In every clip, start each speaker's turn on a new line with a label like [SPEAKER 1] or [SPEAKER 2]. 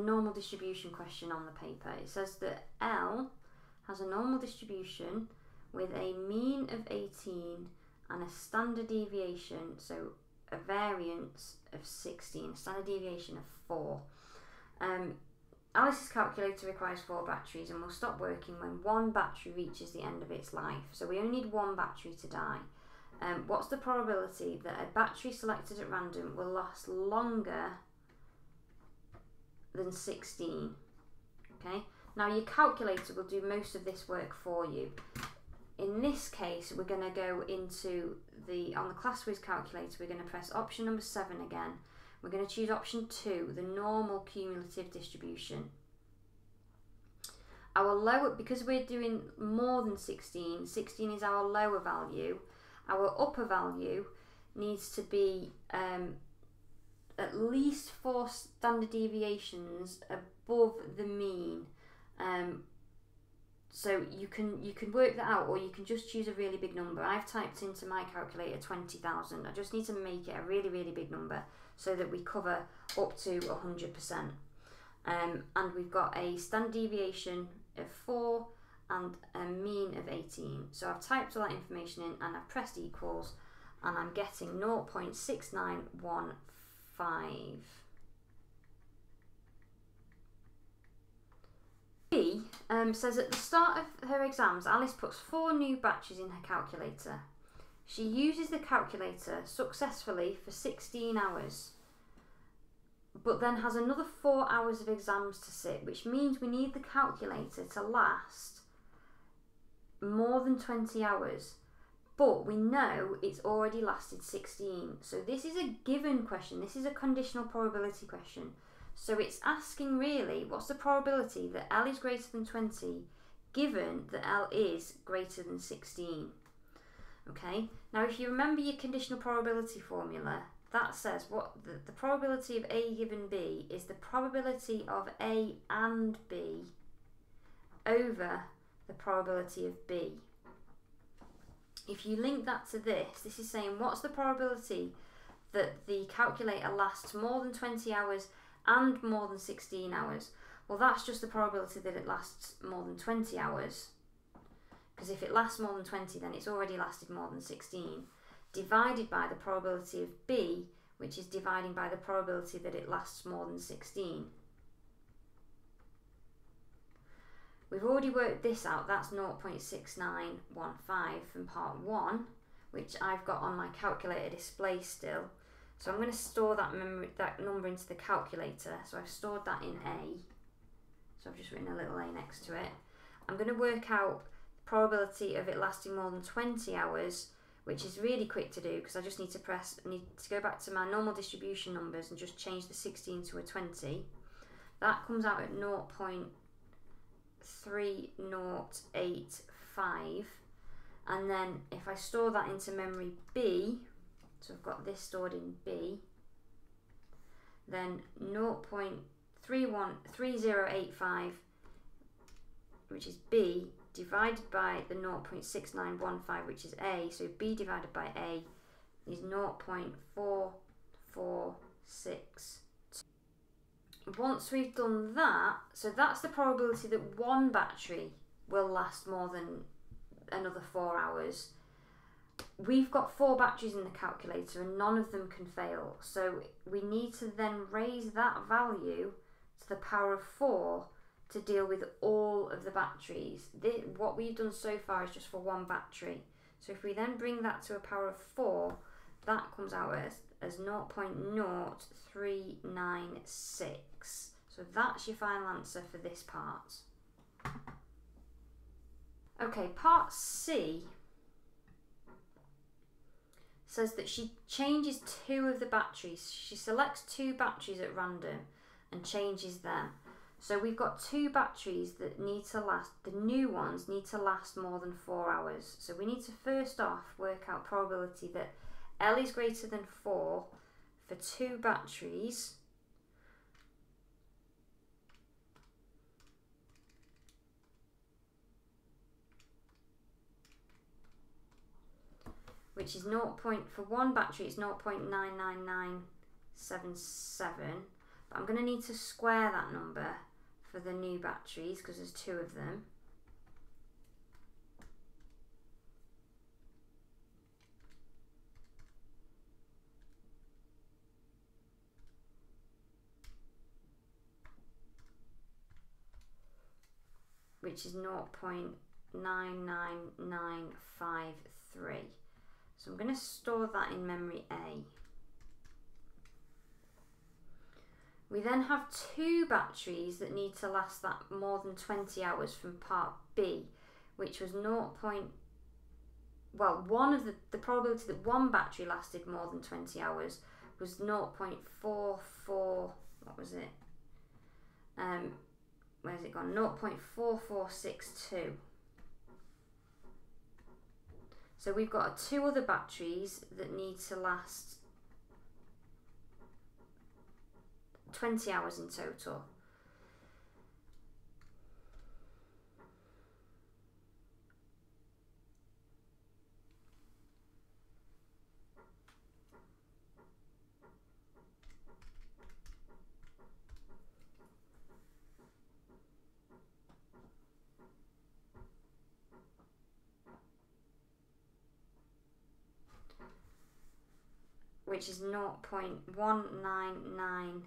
[SPEAKER 1] normal distribution question on the paper. It says that L has a normal distribution with a mean of 18 and a standard deviation, so a variance of 16, a standard deviation of 4. Alice's calculator requires 4 batteries and will stop working when 1 battery reaches the end of its life. So we only need 1 battery to die. What's the probability that a battery selected at random will last longer than 16? Okay, now your calculator will do most of this work for you. In this case, we're going to go into on the class whiz calculator, we're going to press option number 7 again. We're going to choose option 2, the normal cumulative distribution. Our lower, because we're doing more than 16, 16 is our lower value. Our upper value needs to be at least 4 standard deviations above the mean. So you can work that out, or you can just choose a really big number. I've typed into my calculator 20,000. I just need to make it a really, really big number so that we cover up to 100%. And we've got a standard deviation of 4 and a mean of 18. So I've typed all that information in and I've pressed equals, and I'm getting 0.6915. B says at the start of her exams, Alice puts 4 new batteries in her calculator. She uses the calculator successfully for 16 hours, but then has another 4 hours of exams to sit, which means we need the calculator to last more than 20 hours. But we know it's already lasted 16. So this is a given question. This is a conditional probability question. So it's asking really, what's the probability that L is greater than 20 given that L is greater than 16? Okay, now if you remember your conditional probability formula, that says what the probability of A given B is the probability of A and B over the probability of B. If you link that to this is saying what's the probability that the calculator lasts more than 20 hours and more than 16 hours. Well, that's just the probability that it lasts more than 20 hours. Because if it lasts more than 20, then it's already lasted more than 16, divided by the probability of B, which is dividing by the probability that it lasts more than 16. We've already worked this out. That's 0.6915 from part 1, which I've got on my calculator display still. So I'm going to store that number into the calculator. So I've stored that in A. So I've just written a little A next to it. I'm going to work out the probability of it lasting more than 20 hours, which is really quick to do because I just need to go back to my normal distribution numbers and just change the 16 to a 20. That comes out at 0.3085. And then if I store that into memory B, so I've got this stored in B, then 0.3085, which is B, divided by the 0.6915, which is A, so B divided by A is 0.4462. Once we've done that, so that's the probability that 1 battery will last more than another 4 hours. We've got 4 batteries in the calculator and none of them can fail. So we need to then raise that value to the power of 4 to deal with all of the batteries. What we've done so far is just for 1 battery. So if we then bring that to a power of 4, that comes out as 0.0396. So that's your final answer for this part. Okay, part C says that she changes 2 of the batteries. She selects 2 batteries at random and changes them. So we've got 2 batteries that need to last, the new ones need to last more than 4 hours. So we need to first off work out probability that L is greater than 4 for 2 batteries which is for 1 battery it's 0.99977, But I'm going to need to square that number for the new batteries because there's 2 of them. Which is 0.99953. So I'm going to store that in memory A. We then have 2 batteries that need to last that more than 20 hours from part B, which was one of the probability that one battery lasted more than 20 hours was 0.44, what was it? Where's it gone? 0.4462. So we've got 2 other batteries that need to last 20 hours in total. Which is 0.1991.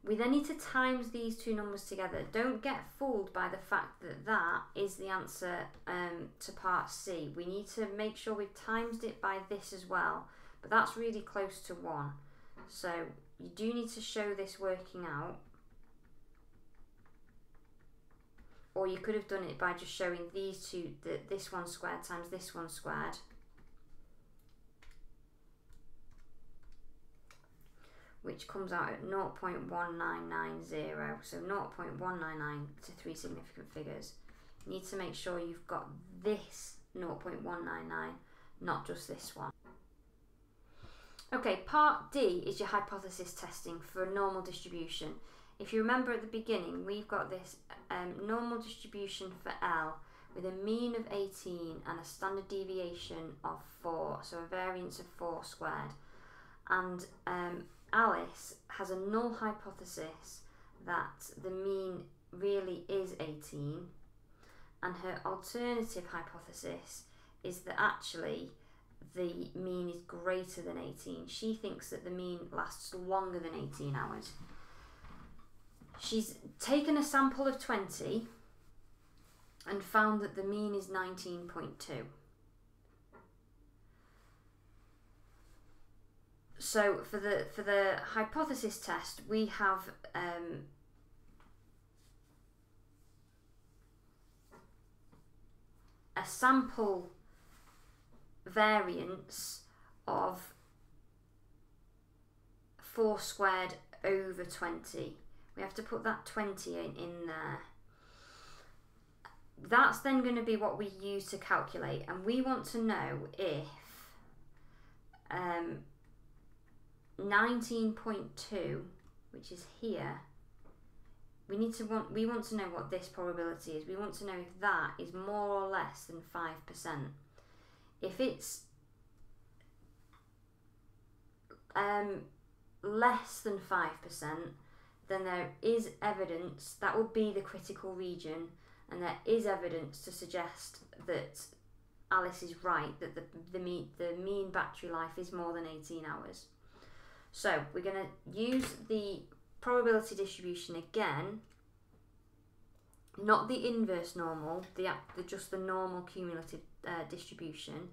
[SPEAKER 1] We then need to times these 2 numbers together. Don't get fooled by the fact that that is the answer to part C. We need to make sure we've times it by this as well, but that's really close to 1. So you do need to show this working out. Or you could have done it by just showing these 2, this one squared times this one squared. Which comes out at 0.1990. So 0.199 to 3 significant figures. You need to make sure you've got this 0.199, not just this one. Okay, part D is your hypothesis testing for a normal distribution. If you remember at the beginning, we've got this normal distribution for L with a mean of 18 and a standard deviation of 4, so a variance of 4 squared. And Alice has a null hypothesis that the mean really is 18, and her alternative hypothesis is that actually the mean is greater than 18. She thinks that the mean lasts longer than 18 hours. She's taken a sample of 20 and found that the mean is 19.2. So for the hypothesis test, we have a sample variance of 4 squared over 20. We have to put that 20 in there. That's then going to be what we use to calculate, and we want to know if 19.2, which is here, we want to know what this probability is. We want to know if that is more or less than 5%. If it's less than 5%, then there is evidence, that would be the critical region, and there is evidence to suggest that Alice is right, that the mean battery life is more than 18 hours. So we're going to use the probability distribution again, not the inverse normal, just the normal cumulative distribution.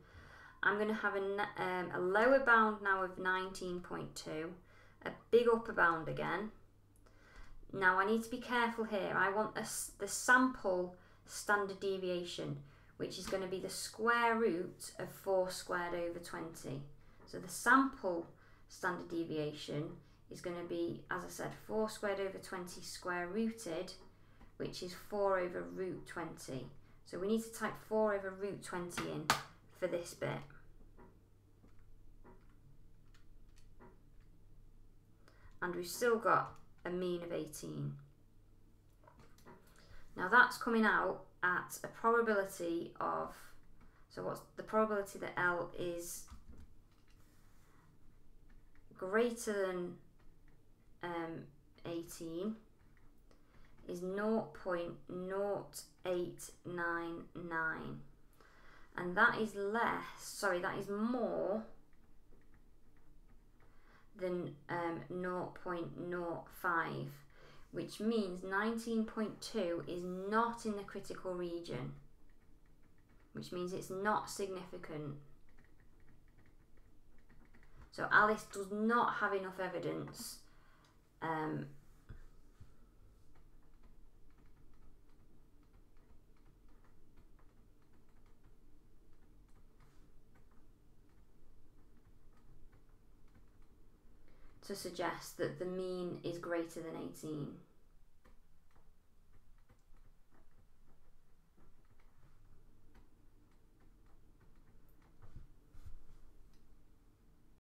[SPEAKER 1] I'm going to have a lower bound now of 19.2, a big upper bound again. Now I need to be careful here. I want the sample standard deviation, which is going to be the square root of 4 squared over 20. So the sample standard deviation is going to be, as I said, 4 squared over 20 square rooted, which is 4 over root 20. So we need to type 4 over root 20 in for this bit. And we've still got a mean of 18. Now that's coming out at a probability of, so what's the probability that L is greater than 18 is 0.0899, and that is more than 0.05, which means 19.2 is not in the critical region, which means it's not significant. So Alice does not have enough evidence to suggest that the mean is greater than 18.